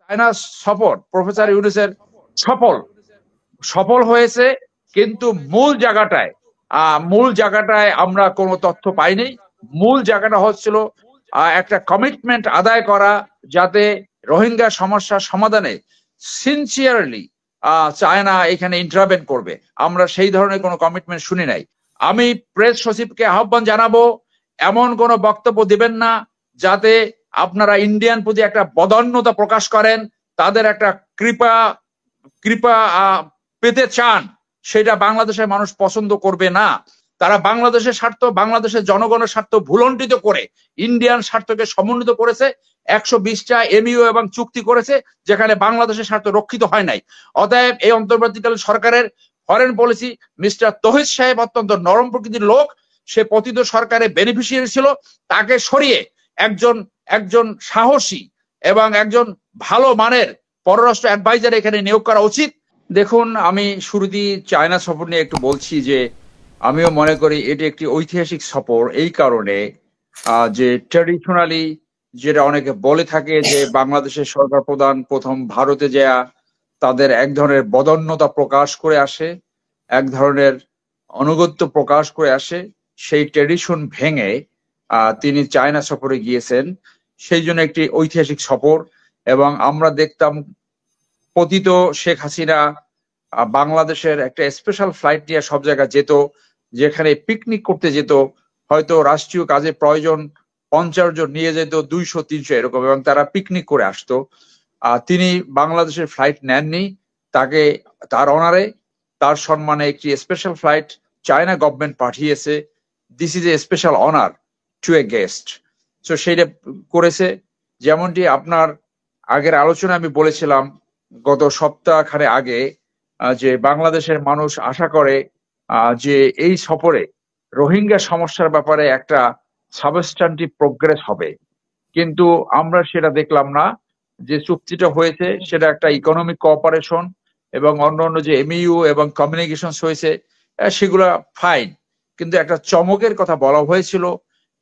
China সফর professor ইউনূসের সফল সফল হয়েছে, কিন্তু মূল জায়গাটায় আমরা কোনো তথ্য পাইনি। মূল জায়গাটা হচ্ছিল একটা কমিটমেন্ট আদায় করা, যাতে রোহিঙ্গা সমস্যার সমাধানে সিনসিয়ারলি চায়না এখানে ইন্টারভেন করবে। আমরা সেই ধরনের কোনো কমিটমেন্ট শুনি নাই। আমি প্রেস সচিবকে আহ্বান জানাবো, এমন কোনো বক্তব্য দিবেন না যাতে আপনারা ইন্ডিয়ান প্রতি একটা বদান্যতা প্রকাশ করেন, তাদের একটা কৃপা কৃপা পেতে চান, সেটা বাংলাদেশের মানুষ পছন্দ করবে না। তারা বাংলাদেশের স্বার্থ, বাংলাদেশের জনগণের স্বার্থ ভুলণ্ঠিত করে ইন্ডিয়ান স্বার্থকে সমন্বিত করেছে। 120টা এমইউ এবং চুক্তি করেছে যেখানে বাংলাদেশের স্বার্থ রক্ষিত হয় নাই। অতএব এই অন্তর্বর্তীকালীন সরকারের ফরেন পলিসি, মিস্টার তৌহিদ সাহেব অত্যন্ত নরম প্রকৃতির লোক, সে পতিত সরকারের বেনিফিশিয়ারি ছিল। তাকে সরিয়ে একজন একজন সাহসী এবং একজন ভালো মানের পররাষ্ট্র অ্যাডভাইজার এখানে নিয়োগ করা উচিত। দেখুন, আমি শুরুতেই চায়না সফর নিয়ে একটু বলছি যে আমিও মনে করি এটি একটি ঐতিহাসিক সফর, এই কারণে যে ট্র্যাডিশনালি যেটা অনেকে বলে থাকে যে বাংলাদেশের সরকার প্রধান প্রথম ভারতে যায় তাদের এক ধরনের বদান্যতা প্রকাশ করে আসে, এক ধরনের আনুগত্য প্রকাশ করে আসে, সেই ট্র্যাডিশন ভেঙে তিনি চায়না সফরে গিয়েছেন। সেই জন্য একটি ঐতিহাসিক সফর। এবং আমরা দেখতাম পতিত শেখ হাসিনা বাংলাদেশের একটা স্পেশাল ফ্লাইট নিয়ে সব জায়গায় যেত, যেখানে পিকনিক করতে যেত, হয়তো রাষ্ট্রীয় কাজে প্রয়োজন 50 জন নিয়ে যেত, 200-300 এরকম, এবং তারা পিকনিক করে আসতো। তিনি বাংলাদেশের ফ্লাইট নেননি। তাকে তার অনারে, তার সম্মানে একটি স্পেশাল ফ্লাইট চায়না গভর্নমেন্ট পাঠিয়েছে। This is a special honour to a guest. So সেইটা করেছে। যেমনটি আপনার আগের আলোচনা আমি বলেছিলাম গত সপ্তাহখানে আগে, যে বাংলাদেশের মানুষ আশা করে যে এই সফরে রোহিঙ্গা সমস্যার ব্যাপারে একটা সাবস্ট্যান্টিভ প্রোগ্রেস হবে, কিন্তু আমরা সেটা দেখলাম না। যে চুক্তিটা হয়েছে সেটা একটা ইকোনমিক কোঅপারেশন এবং অন্যান্য যে এমইউ এবং কমিউনিকেশন হয়েছে সেগুলা ফাইন, কিন্তু একটা চমকের কথা বলা হয়েছিল,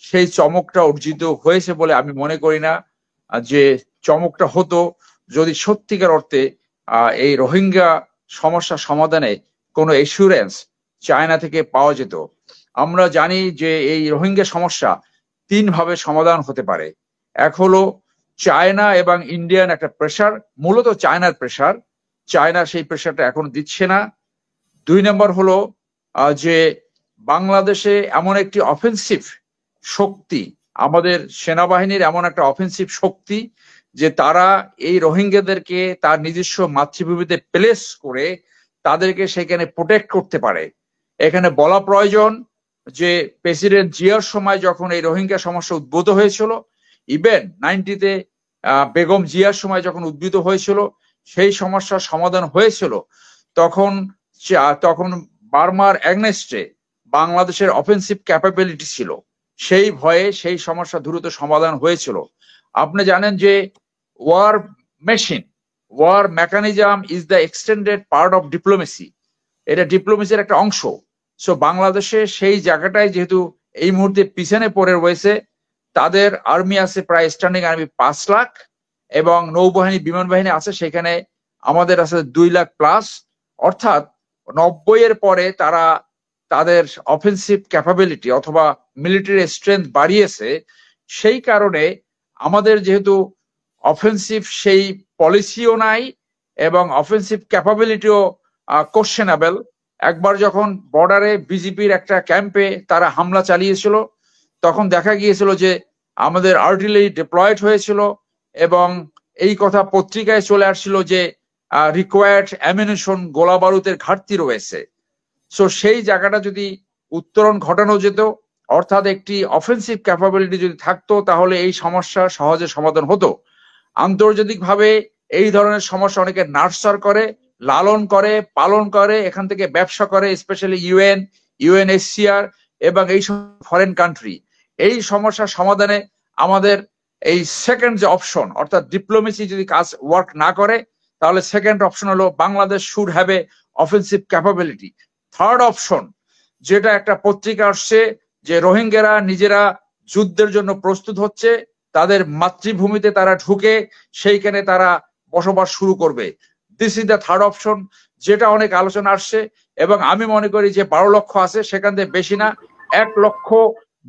সেই চমকটা অর্জিত হয়েছে বলে আমি মনে করি না। যে চমকটা হতো যদি সত্যিকার অর্থে এই রোহিঙ্গা সমস্যা সমাধানে কোনো এসিউরেন্স চায়না থেকে পাওয়া যেত। আমরা জানি যে এই রোহিঙ্গা সমস্যা 3 ভাবে সমাধান হতে পারে। এক হলো চায়না এবং ইন্ডিয়ান একটা প্রেসার, মূলত চায়নার প্রেসার, চায়না সেই প্রেসারটা এখন দিচ্ছে না। 2 নম্বর হলো যে বাংলাদেশে এমন একটি অফেন্সিভ শক্তি, আমাদের সেনাবাহিনীর এমন একটা অফেন্সিভ শক্তি যে তারা এই রোহিঙ্গাদেরকে তার নিজস্ব মাতৃভূমিতে প্লেস করে তাদেরকে সেখানে প্রোটেক্ট করতে পারে। এখানে বলা প্রয়োজন যে প্রেসিডেন্ট জিয়ার সময় যখন এই রোহিঙ্গা সমস্যা উদ্ভূত হয়েছিল, ইভেন 90-তে বেগম জিয়ার সময় যখন উদ্ভূত হয়েছিল, সেই সমস্যার সমাধান হয়েছিল। তখন তখন বার্মার অ্যাগনেস্টে বাংলাদেশের অফেন্সিভ ক্যাপাবিলিটি ছিল, সেই ভয়ে সেই সমস্যা দ্রুত সমাধান হয়েছিল। আপনি জানেন যে war machine, war mechanism is the extended part of diplomacy, এটা ডিপ্লোমেসির একটা অংশ। সো বাংলাদেশে সেই জায়গাটায় যেহেতু এই মুহূর্তে পিছনে পড়ে রয়েছে, তাদের আর্মি আছে প্রায় স্ট্যান্ডিং আর্মি 5 লাখ, এবং নৌবাহিনী বিমান বাহিনী আছে সেখানে আমাদের আছে 2 লাখ প্লাস। অর্থাৎ 90-এর পরে তারা তাদের অফেন্সিভ ক্যাপাবিলিটি অথবা মিলিটারি স্ট্রেংথ বাড়িয়েছে। সেই কারণে আমাদের যেহেতু অফেন্সিভ সেই পলিসিও নাই এবং অফেন্সিভ ক্যাপাবিলিটিও কোশ্চেনেবল। একবার যখন বর্ডারে বিজেপির একটা ক্যাম্পে তারা হামলা চালিয়েছিল, তখন দেখা গিয়েছিল যে আমাদের আর্টিলারি ডিপ্লয়েড হয়েছিল এবং এই কথা পত্রিকায় চলে আসছিল যে রিকোয়ার্ড অ্যামিনিশন, গোলা বারুদের ঘাটতি রয়েছে। সো সেই জায়গাটা যদি উত্তরণ ঘটানো যেত, অর্থাৎ একটি অফেন্সিভ ক্যাপাবিলিটি যদি থাকতো, তাহলে এই সমস্যা সহজে সমাধান হতো। আন্তর্জাতিকভাবে এই ধরনের সমস্যা অনেকে নার্সার করে, লালন করে, পালন করে, এখান থেকে ব্যবসা করে, স্পেশালি ইউএন, ইউএনএইচসিআর এবং এই ফরেন কান্ট্রি। এই সমস্যা সমাধানে আমাদের এই সেকেন্ড যে অপশন, অর্থাৎ ডিপ্লোমেসি যদি কাজ ওয়ার্ক না করে, তাহলে সেকেন্ড অপশন হলো Bangladesh should have a offensive capability. Third option, যেটা একটা পত্রিকা আসছে যে রোহিঙ্গারা নিজেরা যুদ্ধের জন্য প্রস্তুত হচ্ছে, তাদের মাতৃভূমিতে তারা ঢুকে সেইখানে তারা বসবাস শুরু করবে। This is the third option, যেটা অনেক আলোচনা আসছে। এবং আমি মনে করি যে 12 লক্ষ আছে, সেখান থেকে বেশি না, 1 লক্ষ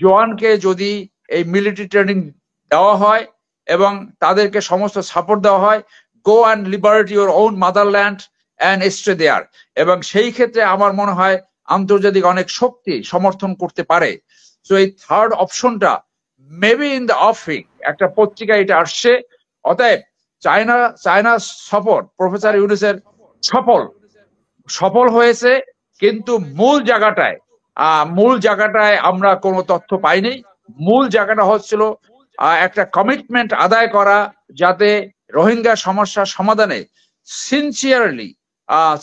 জওয়ানকে যদি এই মিলিটারি ট্রেনিং দেওয়া হয় এবং তাদেরকে সমস্ত সাপোর্ট দেওয়া হয়, go and liberate your own motherland and stay there. এবং সেই ক্ষেত্রে আমার মনে হয় আন্তর্জাতিক অনেক শক্তি সমর্থন করতে পারে। তো এই থার্ড অপশনটা মেবি ইন দ্য অফিং একটা পত্রিকায় এটা আসছে। অতএব চায়না সফর প্রফেসর ইউনূসের সফল হয়েছে, কিন্তু মূল জায়গাটায় আমরা কোনো তথ্য পাইনি। মূল জায়গাটা হচ্ছিল একটা কমিটমেন্ট আদায় করা, যাতে রোহিঙ্গা সমস্যার সমাধানে সিনসিয়ারলি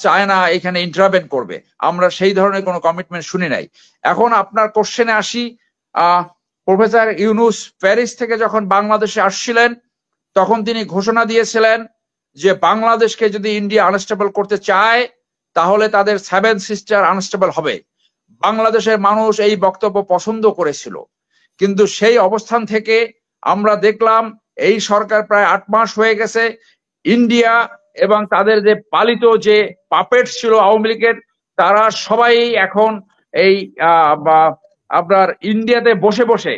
চায়না এখানে ইন্টারভেন করবে। আমরা সেই ধরনের কোনো কমিটমেন্ট শুনি নাই। এখন আপনার কোশ্চেনে আসি, প্রফেসর ইউনূস প্যারিস থেকে যখন বাংলাদেশে আসছিলেন, তখন তিনি ঘোষণা দিয়েছিলেন যে বাংলাদেশকে যদি ইন্ডিয়া আনস্টেবল করতে চায়, তাহলে তাদের 7 সিস্টার আনস্টেবল হবে। বাংলাদেশের মানুষ এই বক্তব্য পছন্দ করেছিল, কিন্তু সেই অবস্থান থেকে আমরা দেখলাম এই সরকার প্রায় 8 মাস হয়ে গেছে, ইন্ডিয়া এবং তাদের যে পালিত যে পাপেট ছিল আওয়ামী লীগের, তারা সবাই এখন এই আপনার ইন্ডিয়াতে বসে বসে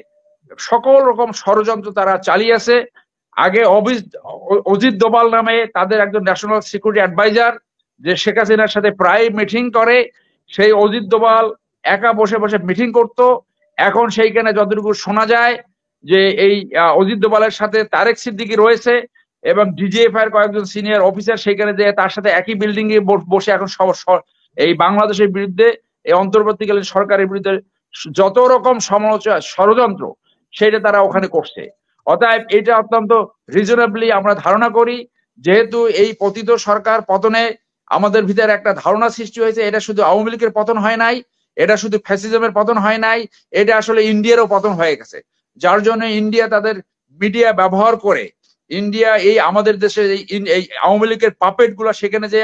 সকল রকম ষড়যন্ত্র তারা চালিয়েছে। আগে অজিত দোভাল নামে তাদের একজন ন্যাশনাল সিকিউরিটি অ্যাডভাইজার, যে শেখ হাসিনার সাথে প্রায় মিটিং করে, সেই অজিত দোভাল একা বসে বসে মিটিং করত। এখন সেইখানে যতটুকু শোনা যায় যে এই অজিত দোভালের সাথে তারেক সিদ্দিকী রয়েছে এবং ডিজিএফআই এর কয়েকজন সিনিয়র অফিসার সেখানে যে তার সাথে একই বিল্ডিং এ বসে এখন এই বাংলাদেশের বিরুদ্ধে, এই অন্তর্বর্তীকালীন সরকারের বিরুদ্ধে যত রকম সমালোচনা ষড়যন্ত্র সেটা তারা ওখানে করছে। অতএব এটা অত্যন্ত রিজনেবলি আমরা ধারণা করি, যেহেতু এই পতিত সরকার পতনে আমাদের ভিতরে একটা ধারণা সৃষ্টি হয়েছে, এটা শুধু আওয়ামী লীগের পতন হয় নাই, এটা শুধু ফ্যাসিজমের পতন হয় নাই, এটা আসলে ইন্ডিয়ারও পতন হয়ে গেছে। যার জন্য ইন্ডিয়া তাদের মিডিয়া ব্যবহার করে, ইন্ডিয়া এই আমাদের দেশে এই আওয়ামী লীগের পাপেট গুলা সেখানে যে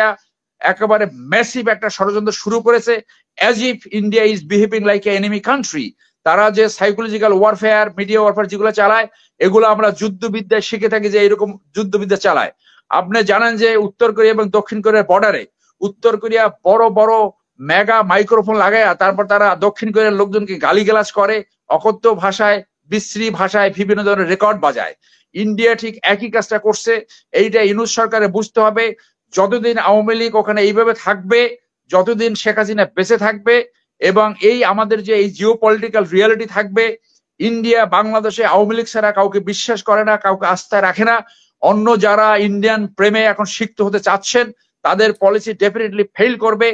একেবারে ম্যাসিভ একটা ষড়যন্ত্র শুরু করেছে, as if India is behaving like a enemy country. তারা যে সাইকোলজিক্যাল ওয়ারফেয়ার, মিডিয়া ওয়ারফেয়ার যেগুলো চালায়, এগুলো আমরা যুদ্ধবিদ্যায় শিখে থাকি যে এরকম যুদ্ধবিদ্যা চালায়। আপনি জানেন যে উত্তর কোরিয়া এবং দক্ষিণ কোরিয়ার বর্ডারে উত্তর কোরিয়া বড় বড় মেগা মাইক্রোফোন লাগায়, তারপর তারা দক্ষিণ কোরিয়ার লোকজনকে গালিগালাজ করে, অকথ্য ভাষায়, বিশ্রী ভাষায় বিভিন্ন ধরনের রেকর্ড বাজায়। ইন্ডিয়া ঠিক একই কাজটা করছে। এইটা ইউনূস সরকারে বুঝতে হবে, যতদিন আওয়ামী লীগ ওখানে এইভাবে থাকবে, যতদিন শেখ হাসিনা বেঁচে থাকবে এবং এই আমাদের যে এই জিও পলিটিক্যাল রিয়ালিটি থাকবে, ইন্ডিয়া বাংলাদেশে আওয়ামী লীগ ছাড়া কাউকে বিশ্বাস করে না, কাউকে আস্থায় রাখে না। অন্য যারা ইন্ডিয়ান প্রেমে এখন সিক্ত হতে চাচ্ছেন, তাদের পলিসি ডেফিনেটলি ফেল করবে।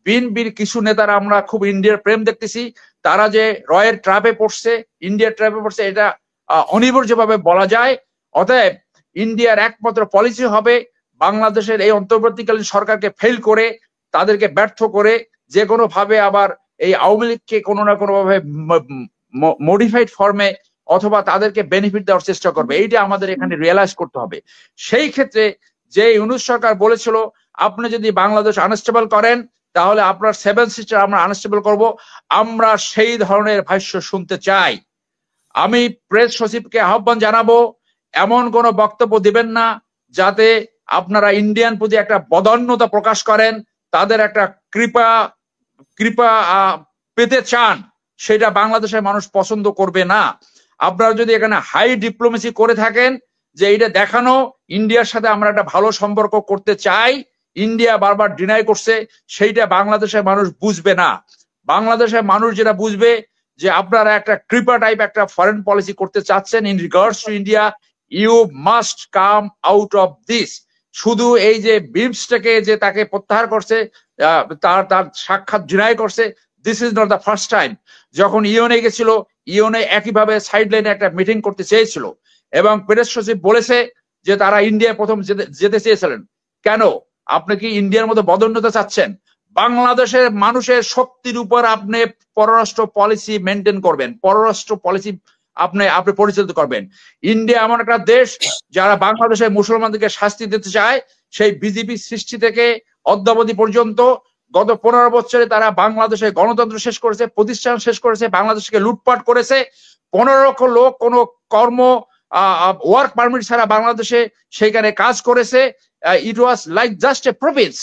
বিএনপির কিছু নেতারা আমরা খুব ইন্ডিয়ার প্রেম দেখতেছি, তারা যে রয়ের ট্র্যাপে পড়ছে, ইন্ডিয়ার ট্র্যাপে পড়ছে, এটা অনিবার্যভাবে বলা যায়। অতএব ইন্ডিয়ার একমাত্র পলিসি হবে বাংলাদেশের এই অন্তর্বর্তীকালীন সরকারকে ফেল করে, তাদেরকে ব্যর্থ করে, যে কোনো ভাবে আবার এই আওয়ামী লীগকে কোনো না কোনো ভাবে মডিফাইড ফর্মে অথবা তাদেরকে বেনিফিট দেওয়ার চেষ্টা করবে। এইটা আমাদের এখানে রিয়েলাইজ করতে হবে। সেই ক্ষেত্রে যে ইউনূস সরকার বলেছিল, আপনি যদি বাংলাদেশ আনস্টেবল করেন, তাহলে আপনার 7 সিস্টার আমরা আনস্টেবল করব, আমরা সেই ধরনের ভাষ্য শুনতে চাই। আমি প্রেস সচিবকে আহ্বান জানাবো, এমন কোনো বক্তব্য দিবেন না যাতে আপনারা ইন্ডিয়ান প্রতি একটা বদান্যতা প্রকাশ করেন, তাদের একটা কৃপা পেতে চান, সেটা বাংলাদেশের মানুষ পছন্দ করবে না। আপনারা যদি এখানে হাই ডিপ্লোমেসি করে থাকেন যে এইটা দেখানো ইন্ডিয়ার সাথে আমরা একটা ভালো সম্পর্ক করতে চাই, ইন্ডিয়া বারবার ডিনাই করছে, সেইটা বাংলাদেশের মানুষ বুঝবে না। বাংলাদেশের মানুষ যেটা বুঝবে যে আপনারা একটা কৃপা টাইপ একটা ফরেন পলিসি করতে চাচ্ছেন in regards to India, you must come out of this. শুধু এই যে বিমস্টেকে যে তাকে প্রত্যাহার করছে, তার সাক্ষাৎ ডিনাই করছে, this is not the first time. যখন ইউএনএ গেছিল, ইউএনএ একইভাবে সাইড লাইনে একটা মিটিং করতে চেয়েছিল এবং প্রেস সচিব বলেছে যে তারা ইন্ডিয়ায় প্রথম যেতে চেয়েছিলেন। কেন? আপনি কি ইন্ডিয়ার মতো বদন্যতা চাচ্ছেন? বাংলাদেশের মানুষের শক্তির উপর আপনি পররাষ্ট্র পলিসি মেনটেন করবেন, পররাষ্ট্র পলিসি আপনি পরিচালিত করবেন। ইন্ডিয়া এমন একটা দেশ যারা বাংলাদেশের মুসলমানদেরকে শাস্তি দিতে চায়, সেই বিজেপি সৃষ্টি থেকে অদ্যাবধি পর্যন্ত গত 15 বছরে তারা বাংলাদেশে গণতন্ত্র শেষ করেছে, প্রতিষ্ঠান শেষ করেছে, বাংলাদেশকে লুটপাট করেছে। 15 লক্ষ লোক কোনো কর্ম ওয়ার্ক পারমিট ছাড়া বাংলাদেশে সেইখানে কাজ করেছে। It was like just a province,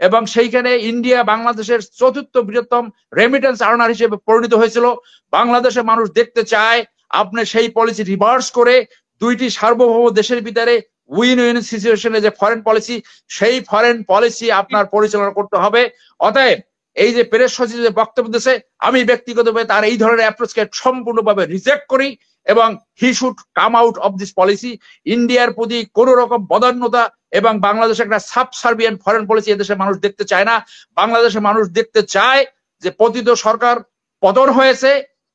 এবং সেইখানে ইন্ডিয়া বাংলাদেশের চতুর্থ বৃহত্তম রেমিটেন্স আর্নার হিসেবে পরিণত হয়েছিল। বাংলাদেশের মানুষ দেখতে চায় আপনি সেই পলিসি রিভার্স করে দুইটি সার্বভৌম দেশের ভিতরে উইন উইন সিচুয়েশনে যে ফরেন পলিসি, সেই ফরেন পলিসি আপনার পরিচালনা করতে হবে। অতএব এই যে প্রেস সচিব যে বক্তব্য দিয়েছে, আমি ব্যক্তিগতভাবে তার এই ধরনের অ্যাপ্রোচকে সম্পূর্ণভাবে রিজেক্ট করি, এবং he should come out of this policy. ইন্ডিয়ার প্রতি কোন রকম বদান্যতা এবং বাংলাদেশে একটা সাবসার্বিয়ান ফরেন পলিসি এদেশের মানুষ দেখতে চায় না। বাংলাদেশের মানুষ দেখতে চায় যে পতিত সরকার পতন হয়েছে,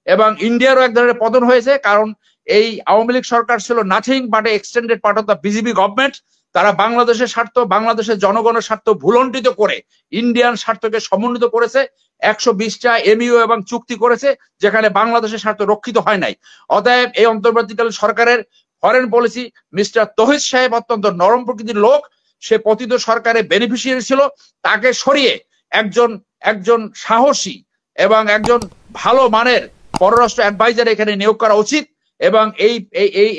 এবং ইন্ডিয়ারও এক ধরনের পতন হয়েছে, কারণ এই আওয়ামী লীগ সরকার ছিল nothing but extended part of the BJP government. তারা বাংলাদেশের স্বার্থ, বাংলাদেশের জনগণের স্বার্থ ভুলণ্ঠিত করে ইন্ডিয়ান স্বার্থকে সমন্বিত করেছে। 120টা এমইউ এবং চুক্তি করেছে যেখানে বাংলাদেশের স্বার্থ রক্ষিত হয় নাই। অতএব এই অন্তর্বর্তীকালীন সরকারের ফরেন পলিসি, মিস্টার তৌহিদ সাহেব অত্যন্ত নরম প্রকৃতির লোক, সে পতিত সরকারের বেনিফিশিয়ারি ছিল, তাকে সরিয়ে একজন সাহসী এবং একজন ভালো মানের পররাষ্ট্র অ্যাডভাইজার এখানে নিয়োগ করা উচিত। এবং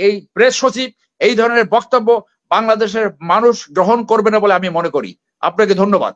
এই প্রেস সচিব এই ধরনের বক্তব্য বাংলাদেশের মানুষ গ্রহণ করবে না বলে আমি মনে করি। আপনাকে ধন্যবাদ।